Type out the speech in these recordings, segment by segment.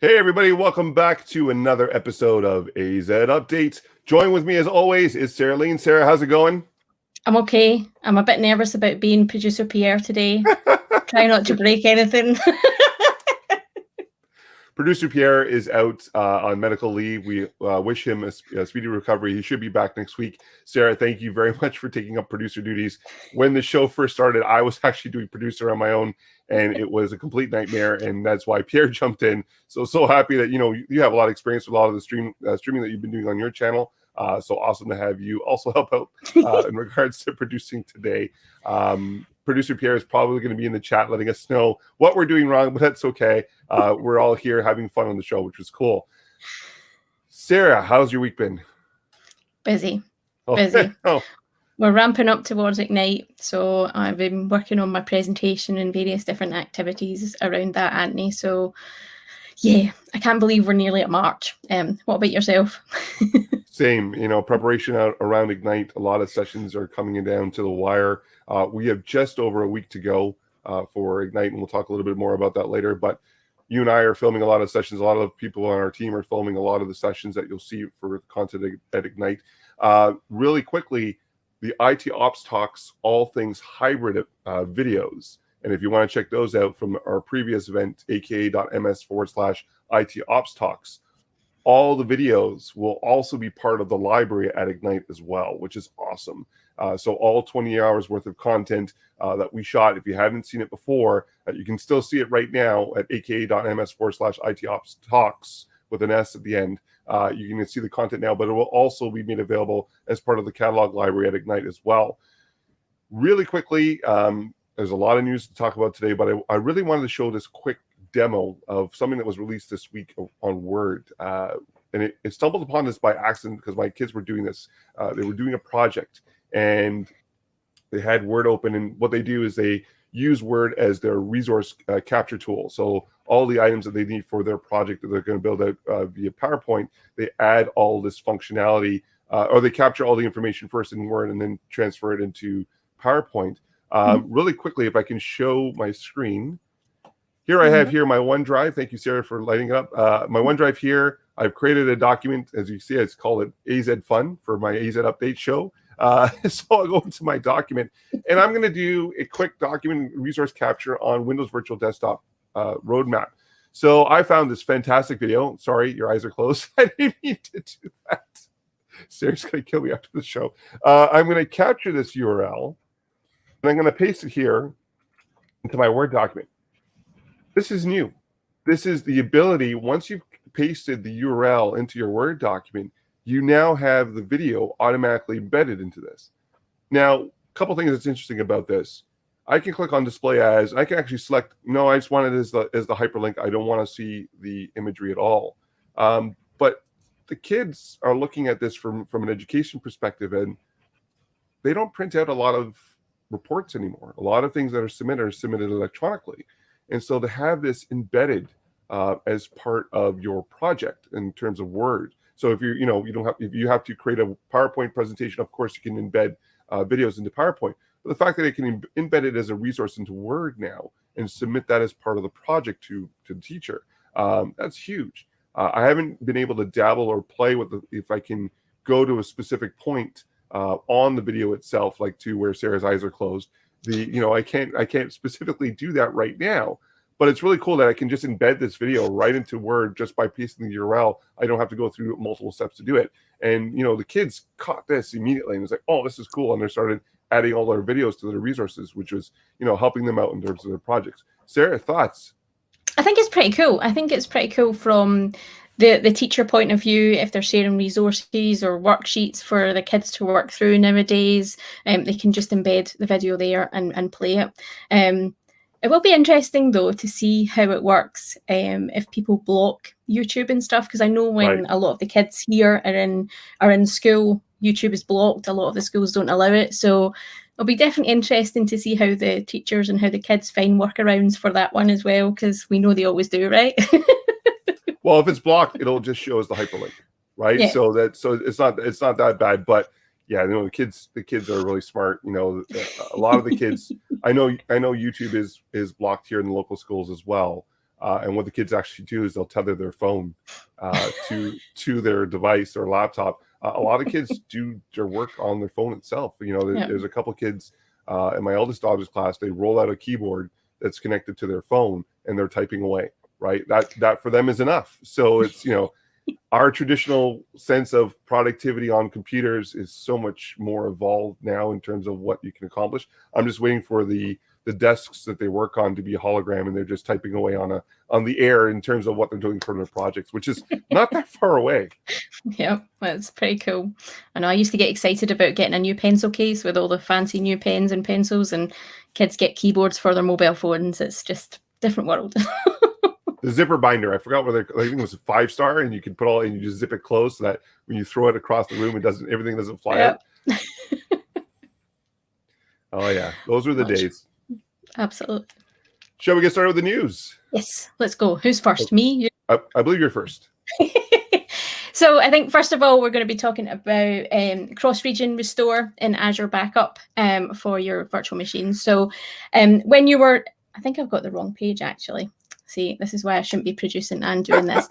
Hey everybody, welcome back to another episode of AZ Update. Join with me as always is Sarah Lean. Sarah, how's it going? I'm okay. I'm a bit nervous about being producer Pierre today. Try not to break anything. Producer Pierre is out on medical leave. We wish him a speedy recovery. He should be back next week. Sarah, thank you very much for taking up producer duties. When the show first started, I was actually doing producer on my own, and it was a complete nightmare, and that's why Pierre jumped in. So happy that you have a lot of experience with a lot of the streaming that you've been doing on your channel. So awesome to have you also help out in regards to producing today. Producer Pierre is probably going to be in the chat letting us know what we're doing wrong, but that's okay. We're all here having fun on the show, which is cool. Sarah, how's your week been? Busy. Busy. We're ramping up towards Ignite, so I've been working on my presentation and various different activities around that, Anthony. So, yeah, I can't believe we're nearly at March. What about yourself? Same, preparation around Ignite. A lot of sessions are coming down to the wire. We have just over a week to go for Ignite, and we'll talk a little bit more about that later. But you and I are filming a lot of sessions. A lot of people on our team are filming a lot of the sessions that you'll see for content at Ignite. Really quickly, the IT Ops Talks, all things hybrid videos. And if you want to check those out from our previous event, aka.ms/IT Ops Talks, all the videos will also be part of the library at Ignite as well, which is awesome. So all 20 hours worth of content that we shot, if you haven't seen it before, you can still see it right now at aka.ms/IT Ops Talks with an S at the end. You can see the content now, but it will also be made available as part of the catalog library at Ignite as well. Really quickly, there's a lot of news to talk about today, but I really wanted to show this quick demo of something that was released this week on Word. And it stumbled upon this by accident because my kids were doing this. They were doing a project, and they had Word open, and what they do is they use Word as their resource capture tool. So all the items that they need for their project that they're going to build out via PowerPoint, they add all this functionality, or they capture all the information first in Word and then transfer it into PowerPoint. Really quickly, if I can show my screen. Here I have here my OneDrive. Thank you, Sarah, for lighting it up. My OneDrive here, I've created a document. As you see, it's called AZ Fun for my AZ Update show. So I'll go into my document, and I'm going to do a quick document resource capture on Windows Virtual Desktop roadmap. So I found this fantastic video. Sorry, your eyes are closed. I didn't mean to do that. Sarah's going to kill me after the show. I'm going to capture this URL, and I'm going to paste it here into my Word document. This is new. This is the ability, once you've pasted the URL into your Word document, you now have the video automatically embedded into this. Now, a couple things that's interesting about this. I can click on display as, I can actually select, no, I just want it as the hyperlink. I don't want to see the imagery at all. But the kids are looking at this from an education perspective, and they don't print out a lot of reports anymore. A lot of things that are submitted electronically. And so to have this embedded as part of your project in terms of Word. So if if you have to create a PowerPoint presentation, of course you can embed videos into PowerPoint. But the fact that it can embed it as a resource into Word now and submit that as part of the project to the teacher, that's huge. I haven't been able to dabble or play with if I can go to a specific point on the video itself, like to where Sarah's eyes are closed. I can't specifically do that right now, but it's really cool that I can just embed this video right into Word just by pasting the URL. I don't have to go through multiple steps to do it. And the kids caught this immediately and was like, "Oh, this is cool!" And they started adding all their videos to their resources, which was helping them out in terms of their projects. Sarah, thoughts? I think it's pretty cool. I think it's pretty cool from the teacher point of view. If they're sharing resources or worksheets for the kids to work through nowadays, they can just embed the video there and play it. It will be interesting though to see how it works if people block YouTube and stuff, because I know when a lot of the kids here are in school, YouTube is blocked. A lot of the schools don't allow it, so it'll be definitely interesting to see how the teachers and how the kids find workarounds for that one as well, because we know they always do, right? Well, if it's blocked, it'll just show as the hyperlink, right? Yeah. So it's not that bad, but yeah, the kids are really smart. A lot of the kids, I know YouTube is blocked here in the local schools as well. And what the kids actually do is they'll tether their phone to their device or laptop. A lot of kids do their work on their phone itself. There's a couple kids in my eldest daughter's class. They roll out a keyboard that's connected to their phone and they're typing away. Right, that for them is enough. So it's our traditional sense of productivity on computers is so much more evolved now in terms of what you can accomplish. I'm just waiting for the desks that they work on to be a hologram, and they're just typing away on the air in terms of what they're doing for their projects, which is not that far away. Yeah, that's pretty cool. I know I used to get excited about getting a new pencil case with all the fancy new pens and pencils, and kids get keyboards for their mobile phones. It's just different world. The zipper binder, I forgot whether I think it was a 5-star, and you can put and you just zip it closed so that when you throw it across the room, everything doesn't fly out. Oh yeah, those were the days. Absolutely. Shall we get started with the news? Yes, let's go. Who's first? Me? I believe you're first. So I think first of all, we're going to be talking about cross-region restore in Azure Backup for your virtual machines. So when you were, I think I've got the wrong page actually. See, this is why I shouldn't be producing and doing this.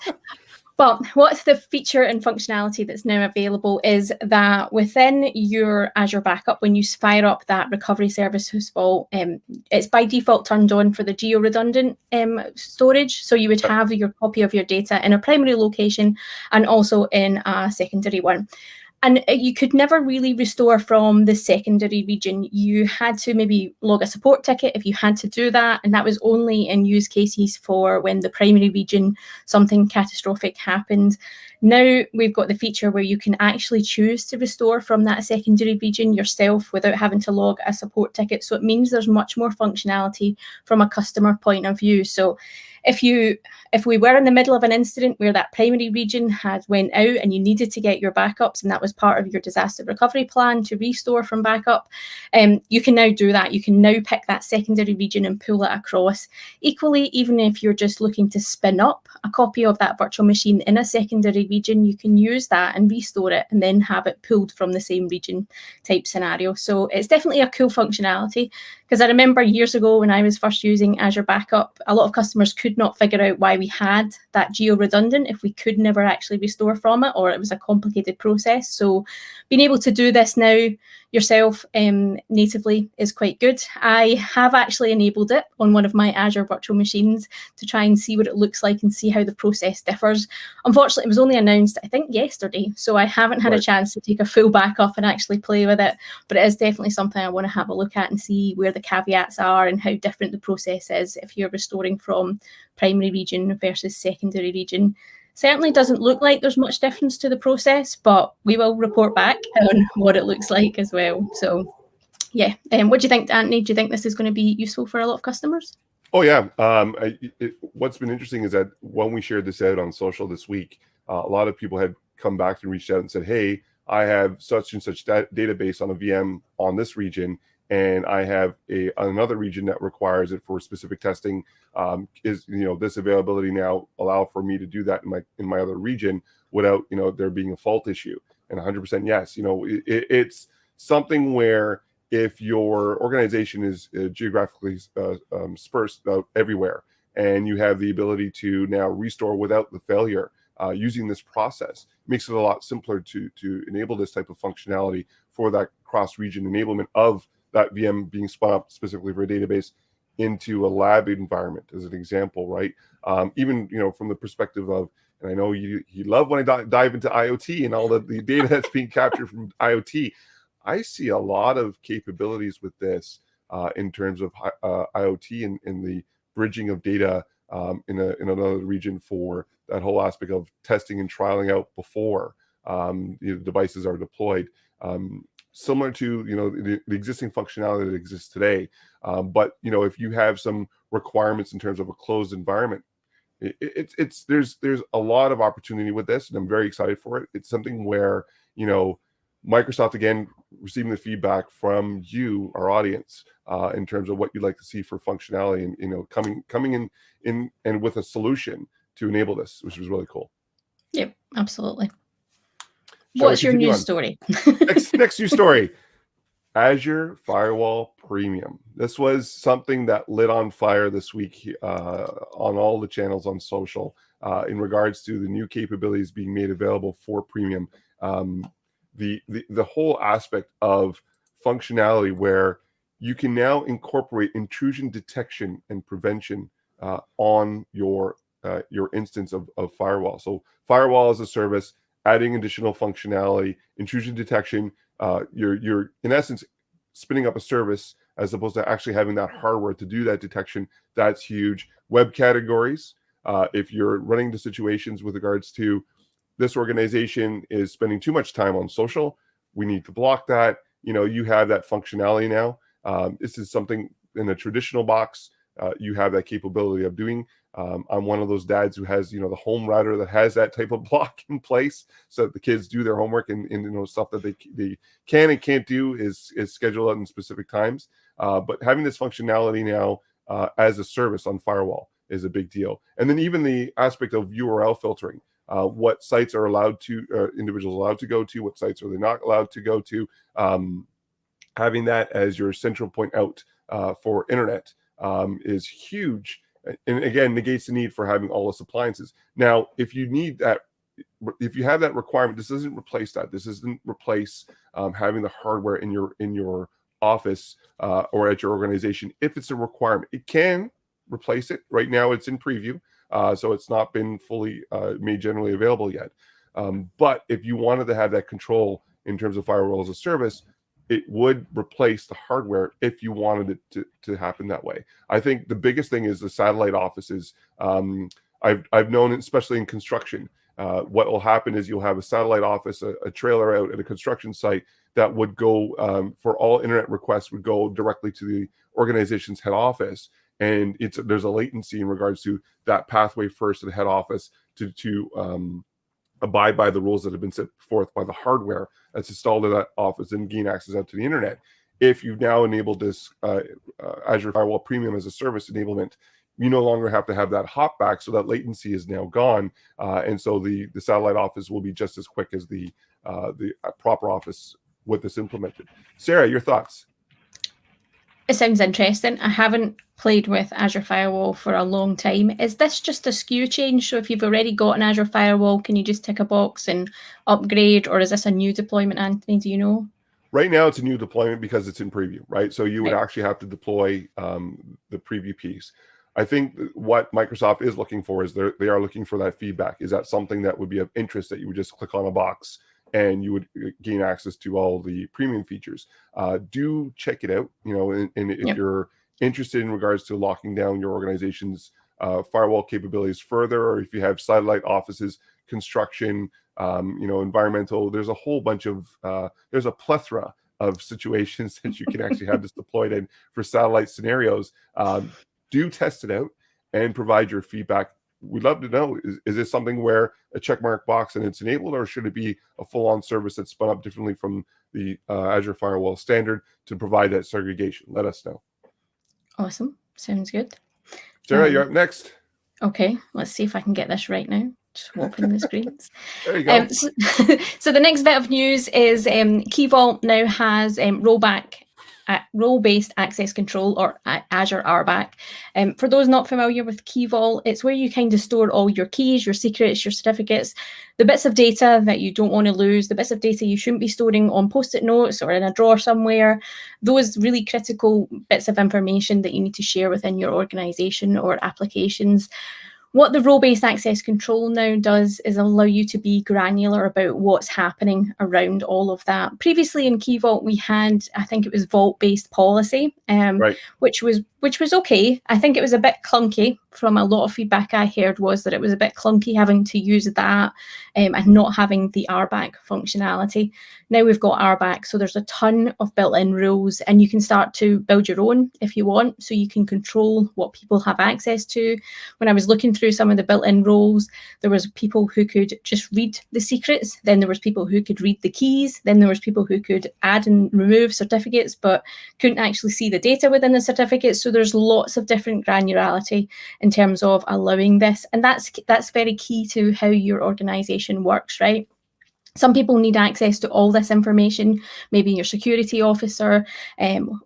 But what's the feature and functionality that's now available is that within your Azure Backup, when you fire up that recovery services vault, it's by default turned on for the geo-redundant storage. So you would have your copy of your data in a primary location and also in a secondary one. And you could never really restore from the secondary region. You had to maybe log a support ticket if you had to do that. And that was only in use cases for when the primary region, something catastrophic happened. Now we've got the feature where you can actually choose to restore from that secondary region yourself without having to log a support ticket. So it means there's much more functionality from a customer point of view. So if we were in the middle of an incident where that primary region had went out and you needed to get your backups, and that was part of your disaster recovery plan to restore from backup, you can now do that. You can now pick that secondary region and pull it across. Equally, even if you're just looking to spin up a copy of that virtual machine in a secondary region, you can use that and restore it and then have it pulled from the same region type scenario. So it's definitely a cool functionality, because I remember years ago when I was first using Azure Backup, a lot of customers could not figure out why we had that geo-redundant if we could never actually restore from it, or it was a complicated process. So being able to do this now yourself natively is quite good. I have actually enabled it on one of my Azure virtual machines to try and see what it looks like and see how the process differs. Unfortunately, it was only announced, I think, yesterday, so I haven't had a chance to take a full backup and actually play with it, but it is definitely something I want to have a look at and see where the caveats are and how different the process is if you're restoring from primary region versus secondary region. Certainly doesn't look like there's much difference to the process, but we will report back on what it looks like as well. So yeah, what do you think, Anthony? Do you think this is going to be useful for a lot of customers? Oh yeah. What's been interesting is that when we shared this out on social this week, a lot of people had come back and reached out and said, hey, I have such and such database on a VM on this region, and I have another region that requires it for specific testing. Is this availability now allow for me to do that in my other region without there being a fault issue? And 100% yes. It's something where if your organization is geographically dispersed everywhere, and you have the ability to now restore without the failure using this process, it makes it a lot simpler to enable this type of functionality for that cross-region enablement of that VM being spun up specifically for a database into a lab environment, as an example, right? Even from the perspective of, and I know you love when I dive into IoT and all the data that's being captured from IoT. I see a lot of capabilities with this in terms of IoT and the bridging of data in another region for that whole aspect of testing and trialing out before the devices are deployed. Similar to the existing functionality that exists today, but if you have some requirements in terms of a closed environment, there's a lot of opportunity with this, and I'm very excited for it. It's something where Microsoft, again, receiving the feedback from you, our audience, in terms of what you'd like to see for functionality, and coming in and with a solution to enable this, which was really cool. Yep, absolutely. What's your news story? Next news story. Azure Firewall Premium. This was something that lit on fire this week on all the channels on social in regards to the new capabilities being made available for Premium. The whole aspect of functionality where you can now incorporate intrusion detection and prevention on your instance of firewall. So firewall as a service, adding additional functionality, intrusion detection. You're in essence spinning up a service as opposed to actually having that hardware to do that detection. That's huge. Web categories. If you're running into situations with regards to this organization is spending too much time on social, we need to block that. You have that functionality now. This is something in a traditional box you have that capability of doing. I'm one of those dads who has, the home router that has that type of block in place so that the kids do their homework and stuff that they can and can't do is scheduled in specific times. But having this functionality now as a service on firewall is a big deal. And then even the aspect of URL filtering. What sites are allowed to, individuals allowed to go to, what sites are they not allowed to go to. Having that as your central point out for internet is huge. And again, negates the need for having all those appliances. Now, if you need that, if you have that requirement, this doesn't replace that. This doesn't replace having the hardware in your office or at your organization. If it's a requirement, it can replace it. Right now, it's in preview. So it's not been fully made generally available yet. But if you wanted to have that control in terms of firewall as a service, it would replace the hardware if you wanted it to happen that way. I think the biggest thing is the satellite offices. I've known, especially in construction, what will happen is you'll have a satellite office, a trailer out at a construction site that would go for all internet requests would go directly to the organization's head office. And there's a latency in regards to that pathway first to the head office to abide by the rules that have been set forth by the hardware that's installed in that office and gain access out to the internet. If you've now enabled this Azure Firewall Premium as a service enablement, you no longer have to have that hop back, so that latency is now gone, and so the satellite office will be just as quick as the proper office with this implemented. Sarah, your thoughts? It sounds interesting. I haven't played with Azure Firewall for a long time. Is this just a SKU change? So if you've already got an Azure Firewall, can you just tick a box and upgrade, or is this a new deployment, Anthony? Do you know? Right now, it's a new deployment because it's in preview, right? So you would actually have to deploy the preview piece. I think what Microsoft is looking for is they are looking for that feedback. Is that something that would be of interest that you would just click on a box and you would gain access to all the premium features? Do check it out, and if you're interested in regards to locking down your organization's firewall capabilities further, or if you have satellite offices, construction, environmental, there's a whole bunch of, there's a plethora of situations that you can actually have this deployed in for satellite scenarios. Do test it out and provide your feedback. We'd love to know, is this something where a checkmark box and it's enabled, or should it be a full-on service that's spun up differently from the Azure Firewall standard to provide that segregation? Let us know. Awesome. Sounds good. Sarah, you're up next. Okay, let's see if I can get this right now. Just open the screens. There you go. So the next bit of news is Key Vault now has role-based access control, or Azure RBAC. For those not familiar with Key Vault, it's where you kind of store all your keys, your secrets, your certificates, the bits of data that you don't want to lose, the bits of data you shouldn't be storing on Post-it notes or in a drawer somewhere, those really critical bits of information that you need to share within your organization or applications. What the role-based access control now does is allow you to be granular about what's happening around all of that. Previously in Key Vault, we had, I think it was vault-based policy, which was okay. I think it was a bit clunky. From a lot of feedback I heard was that it was a bit clunky having to use that and not having the RBAC functionality. Now we've got RBAC, so there's a ton of built-in rules, and you can start to build your own if you want, so you can control what people have access to. When I was looking through some of the built-in roles, there was people who could just read the secrets, then there was people who could read the keys, then there was people who could add and remove certificates but couldn't actually see the data within the certificates. So there's lots of different granularity in terms of allowing this, and that's very key to how your organization works, right? Some people need access to all this information, maybe your security officer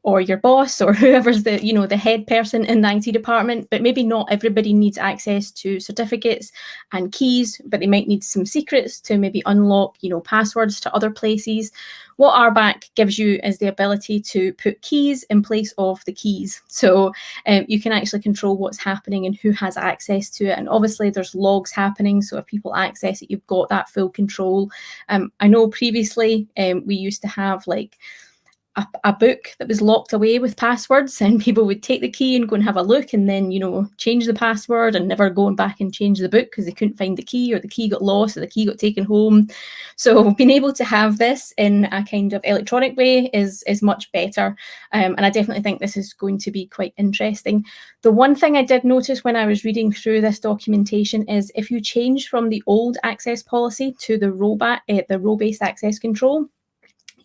or your boss or whoever's the, the head person in the IT department, but maybe not everybody needs access to certificates and keys, but they might need some secrets to maybe unlock, passwords to other places. What RBAC gives you is the ability to put keys in place of the keys. So you can actually control what's happening and who has access to it. And obviously there's logs happening. So if people access it, you've got that full control. I know previously we used to have like a book that was locked away with passwords, and people would take the key and go and have a look and then, change the password and never going back and change the book because they couldn't find the key, or the key got lost, or the key got taken home. So being able to have this in a kind of electronic way is much better. And I definitely think this is going to be quite interesting. The one thing I did notice when I was reading through this documentation is if you change from the old access policy to the role-based access control,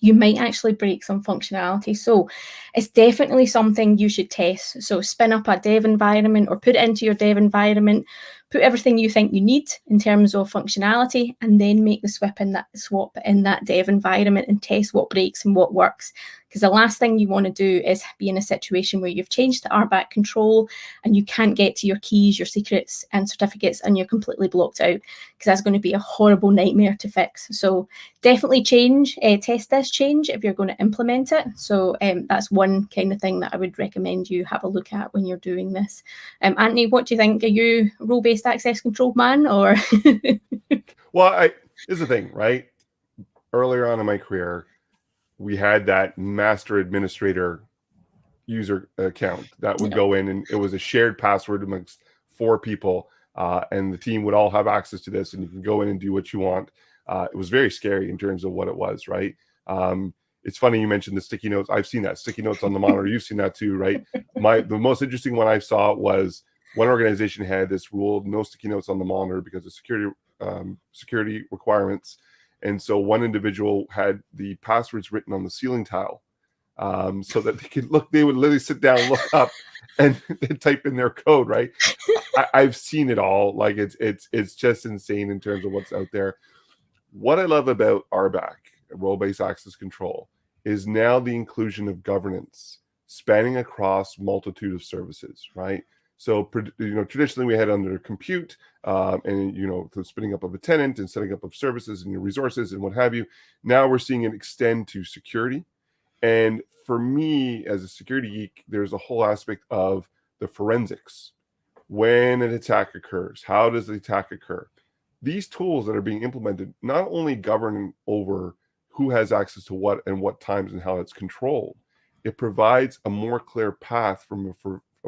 you might actually break some functionality. So it's definitely something you should test. So spin up a dev environment or put it into your dev environment, put everything you think you need in terms of functionality, and then make the swap in that dev environment and test what breaks and what works. Because the last thing you want to do is be in a situation where you've changed the RBAC control and you can't get to your keys, your secrets and certificates, and you're completely blocked out, because that's going to be a horrible nightmare to fix. So definitely test this change if you're going to implement it. So that's one kind of thing that I would recommend you have a look at when you're doing this. Anthony, what do you think? Are you role-based access control man, or? Well, here's the thing, right? Earlier on in my career, we had that master administrator user account that would go in, and it was a shared password amongst 4 people, and the team would all have access to this, and you can go in and do what you want. It was very scary in terms of what it was, right? It's funny you mentioned the sticky notes. I've seen that, sticky notes on the monitor. You've seen that too, right? The most interesting one I saw was one organization had this rule: no sticky notes on the monitor because of security requirements. And so one individual had the passwords written on the ceiling tile, so that they could look. They would literally sit down, look up, and type in their code. Right? I've seen it all. Like it's just insane in terms of what's out there. What I love about RBAC, role-based access control, is now the inclusion of governance spanning across multitude of services. Right? So, traditionally we had under compute, and the spinning up of a tenant and setting up of services and your resources and what have you. Now we're seeing it extend to security. And for me, as a security geek, there's a whole aspect of the forensics. When an attack occurs, how does the attack occur? These tools that are being implemented not only govern over who has access to what and what times and how it's controlled, it provides a more clear path from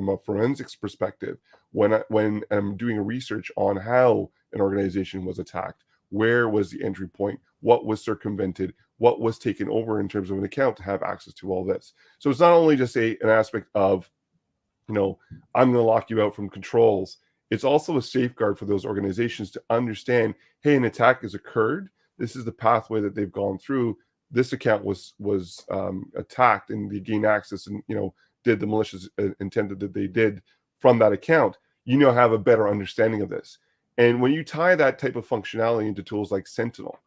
a forensics perspective when I'm doing a research on how an organization was attacked. Where was the entry point? What was circumvented? What was taken over in terms of an account to have access to all this? So it's not only just an aspect of, I'm going to lock you out from controls. It's also a safeguard for those organizations to understand, hey, an attack has occurred. This is the pathway that they've gone through. This account was attacked, and they gained access, and did the malicious intent that they did from that account. Have a better understanding of this. And when you tie that type of functionality into tools like Sentinel,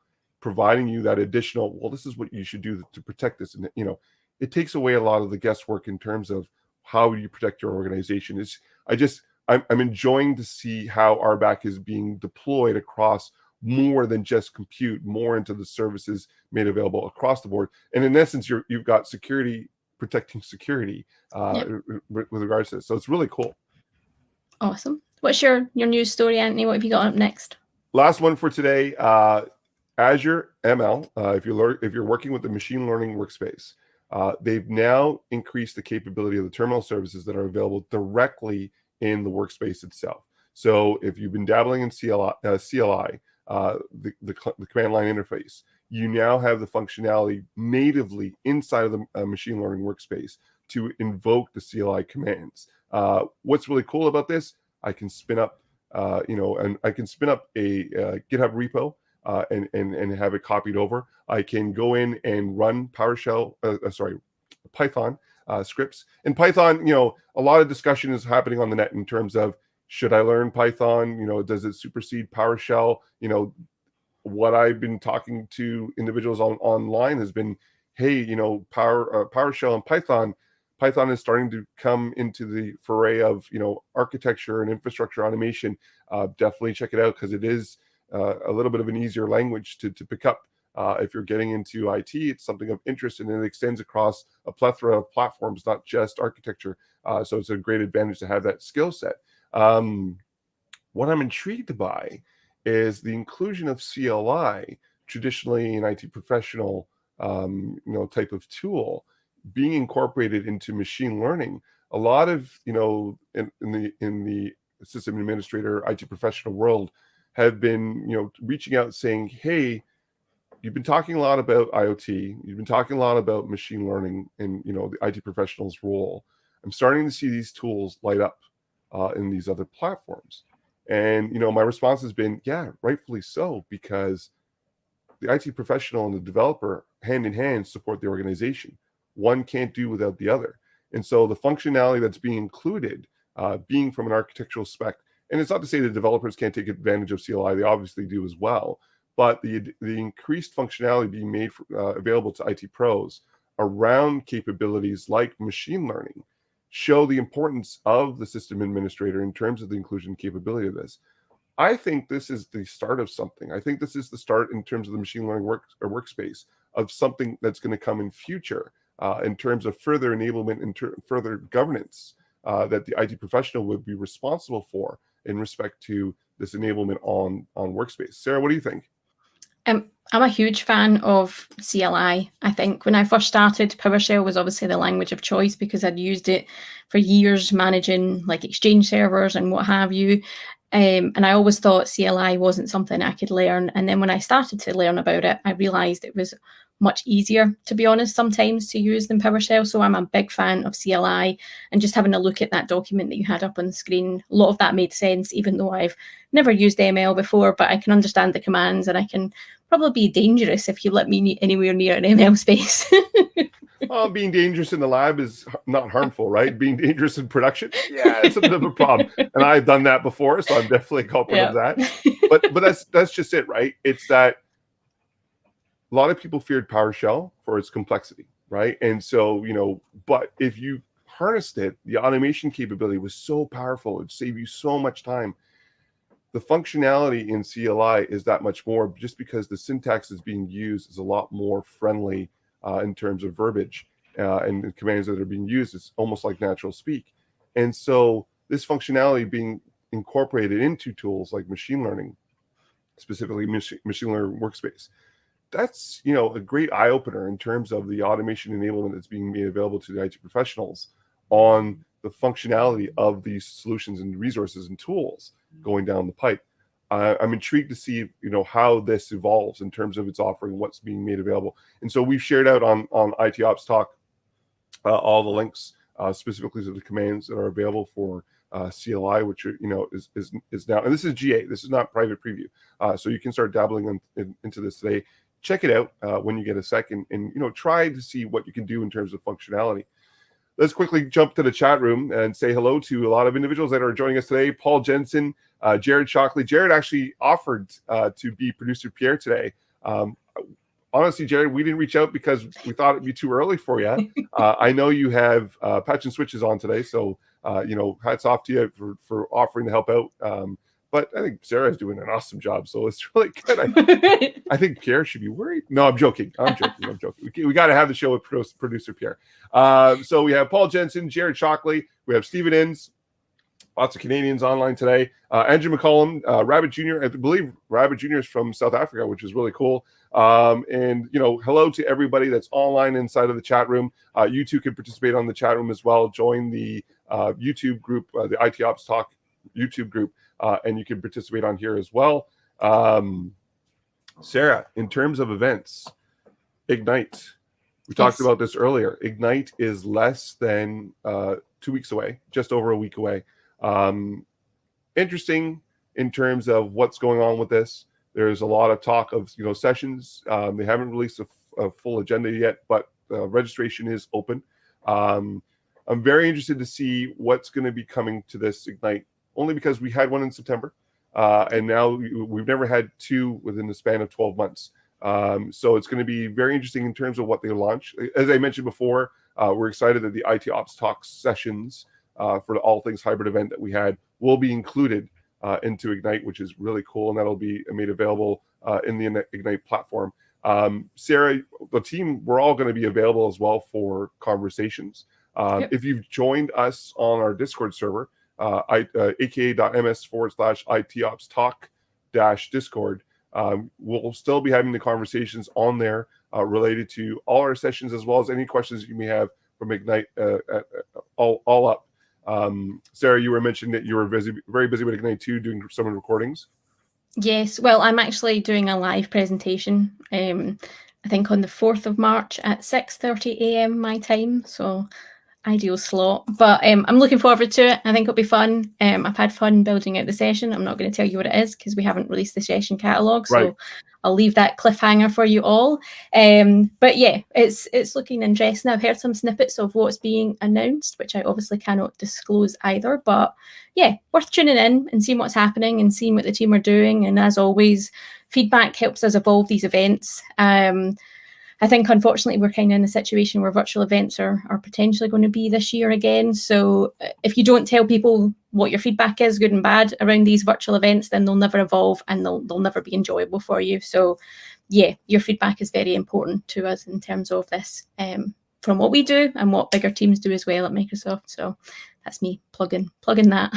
providing you that additional, well, this is what you should do to protect this, and it takes away a lot of the guesswork in terms of how you protect your organization. I'm enjoying to see how RBAC is being deployed across more than just compute, more into the services made available across the board. And in essence, you've got security protecting security with regards to this. So it's really cool. Awesome. What's your news story, Anthony? What have you got up next? Last one for today, Azure ML. If you're working with the machine learning workspace, they've now increased the capability of the terminal services that are available directly in the workspace itself. So if you've been dabbling in CLI, the command line interface, you now have the functionality natively inside of the machine learning workspace to invoke the CLI commands. What's really cool about this, I can spin up, and I can spin up a GitHub repo and have it copied over. I can go in and run Python scripts. In Python, a lot of discussion is happening on the net in terms of, should I learn Python? Does it supersede PowerShell? what I've been talking to individuals online has been, hey, you know, PowerShell and Python is starting to come into the foray of, you know, architecture and infrastructure automation. Definitely check it out, because it is a little bit of an easier language to pick up. If you're getting into IT, it's something of interest, and it extends across a plethora of platforms, not just architecture. So it's a great advantage to have that skill set. What I'm intrigued by is the inclusion of CLI, traditionally an IT professional, you know, type of tool, being incorporated into machine learning. A lot of, you know, in the system administrator, IT professional world have been, you know, reaching out saying, hey, you've been talking a lot about IoT, you've been talking a lot about machine learning and, you know, the IT professional's role. I'm starting to see these tools light up in these other platforms. And, you know, my response has been, yeah, rightfully so, because the IT professional and the developer hand in hand support the organization. One can't do without the other. And so the functionality that's being included, being from an architectural spec, and it's not to say the developers can't take advantage of CLI, they obviously do as well, but the increased functionality being made available to IT pros around capabilities like machine learning show the importance of the system administrator in terms of the inclusion capability of this. I think this is the start of something. I think this is the start in terms of the machine learning workspace of something that's going to come in future in terms of further enablement and further governance that the IT professional would be responsible for in respect to this enablement on workspace. Sarah, what do you think? I'm a huge fan of CLI. I think when I first started, PowerShell was obviously the language of choice because I'd used it for years managing like Exchange servers and what have you. And I always thought CLI wasn't something I could learn. And then when I started to learn about it, I realized it was much easier, to be honest, sometimes to use than PowerShell. So I'm a big fan of CLI, and just having a look at that document that you had up on the screen, a lot of that made sense, even though I've never used ML before, but I can understand the commands, and I can probably be dangerous if you let me anywhere near an ML space. Well, being dangerous in the lab is not harmful, right? Being dangerous in production, yeah, it's a bit of a problem. And I've done that before, so I'm definitely a culprit of that. But that's just it, right? It's that a lot of people feared PowerShell for its complexity, right? And so, you know, but if you harnessed it, the automation capability was so powerful, it'd save you so much time. The functionality in CLI is that much more, just because the syntax that's being used is a lot more friendly in terms of verbiage and the commands that are being used. It's almost like natural speak. And so this functionality being incorporated into tools like machine learning, specifically machine learning workspace, that's, you know, a great eye opener in terms of the automation enablement that's being made available to the IT professionals on the functionality of these solutions and resources and tools going down the pipe. I'm intrigued to see, you know, how this evolves in terms of its offering, what's being made available. And so we've shared out on IT Ops Talk all the links specifically to the commands that are available for CLI, which are, you know, is now, and this is GA. This is not private preview, so you can start dabbling into this today. Check it out when you get a second, and, you know, try to see what you can do in terms of functionality. Let's quickly jump to the chat room and say hello to a lot of individuals that are joining us today. Paul Jensen, Jared Shockley. Jared actually offered to be producer Pierre today. Honestly, Jared, we didn't reach out because we thought it'd be too early for you. I know you have patch and switches on today, so you know, hats off to you for offering to help out. But I think Sarah's doing an awesome job, so it's really good. I think Pierre should be worried. No, I'm joking. I'm joking. We got to have the show with producer Pierre. So we have Paul Jensen, Jared Shockley. We have Stephen Inns. Lots of Canadians online today. Andrew McCollum, Rabbit Jr. I believe Rabbit Jr. is from South Africa, which is really cool. And, you know, hello to everybody that's online inside of the chat room. You too can participate on the chat room as well. Join the YouTube group, the IT Ops Talk YouTube group, and you can participate on here as well. Sarah, in terms of events, Ignite. We talked about this earlier. Ignite is less than 2 weeks away, just over a week away. Interesting in terms of what's going on with this. There's a lot of talk of, you know, sessions. They haven't released a full agenda yet, but registration is open. I'm very interested to see what's going to be coming to this Ignite, only because we had one in September. and now we've never had 2 within the span of 12 months. So it's going to be very interesting in terms of what they launch. As I mentioned before, we're excited that the IT Ops Talk sessions for the All Things Hybrid event that we had will be included into Ignite, which is really cool, and that'll be made available in the Ignite platform. Sarah, the team, we're all going to be available as well for conversations. Yep. If you've joined us on our Discord server, aka.ms/ITOpsTalk-Discord, we'll still be having the conversations on there related to all our sessions, as well as any questions you may have from Ignite all up. Sarah, you were mentioning that you were very busy with Ignite 2 doing some recordings. Yes, well, I'm actually doing a live presentation, I think on the 4th of March at 6:30 a.m. my time, so ideal slot. But I'm looking forward to it. I think it'll be fun. I've had fun building out the session. I'm not going to tell you what it is because we haven't released the session catalog, so Right. I'll leave that cliffhanger for you all. But yeah, it's looking interesting. I've heard some snippets of what's being announced, which I obviously cannot disclose either. But yeah, worth tuning in and seeing what's happening and seeing what the team are doing. And as always, feedback helps us evolve these events. I think, unfortunately, we're kind of in the situation where virtual events are potentially going to be this year again. So if you don't tell people what your feedback is, good and bad, around these virtual events, then they'll never evolve and they'll never be enjoyable for you. So yeah, your feedback is very important to us in terms of this, from what we do and what bigger teams do as well at Microsoft. So that's me plugging that.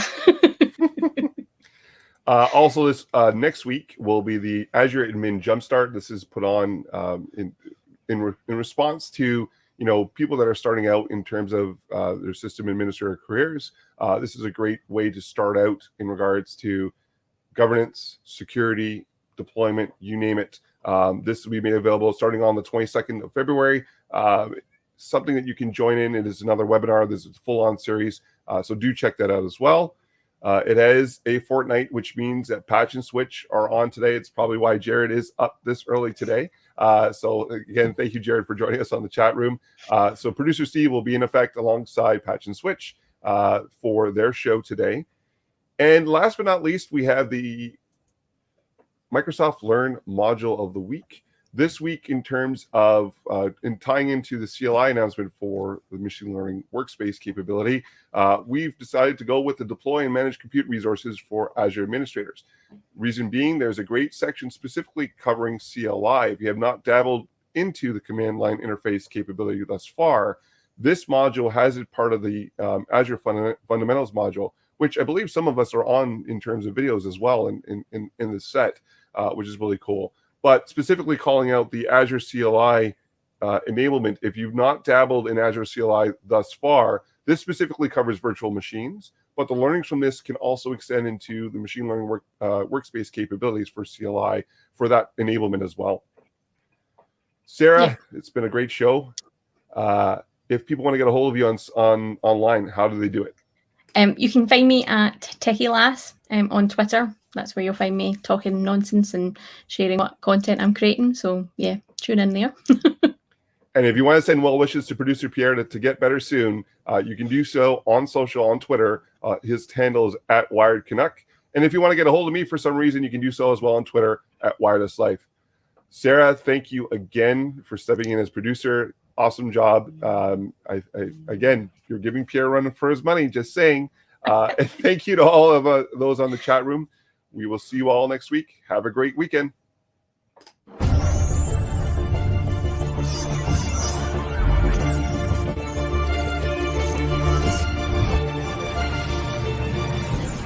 Also, this next week will be the Azure Admin Jumpstart. This is put on in response to people that are starting out in terms of their system administrator careers. This is a great way to start out in regards to governance, security, deployment, you name it. This will be made available starting on the 22nd of February. Something that you can join in. It is another webinar. This is a full-on series, so do check that out as well. It is a fortnight, which means that Patch and Switch are on today. It's probably why Jared is up this early today. So again, thank you, Jared, for joining us on the chat room. So Producer Steve will be in effect alongside Patch and Switch for their show today. And last but not least, we have the Microsoft Learn module of the week. This week, in terms of in tying into the CLI announcement for the machine learning workspace capability, we've decided to go with the deploy and manage compute resources for Azure administrators. Reason being, there's a great section specifically covering CLI. If you have not dabbled into the command line interface capability thus far, this module has it part of the Azure Fundamentals module, which I believe some of us are on in terms of videos as well in this set, which is really cool. But specifically calling out the Azure CLI enablement. If you've not dabbled in Azure CLI thus far, this specifically covers virtual machines, but the learnings from this can also extend into the machine learning workspace capabilities for CLI for that enablement as well. Sarah, It's been a great show. If people want to get a hold of you on online, how do they do it? You can find me at TechieLass on Twitter. That's where you'll find me talking nonsense and sharing what content I'm creating. So yeah, tune in there. And if you want to send well wishes to producer Pierre to get better soon, you can do so on social, on Twitter. His handle is @WiredCanuck. And if you want to get a hold of me for some reason, you can do so as well on Twitter @WirelessLife. Sarah, thank you again for stepping in as producer. Awesome job. Again, you're giving Pierre a run for his money, just saying. And thank you to all of those on the chat room. We will see you all next week. Have a great weekend.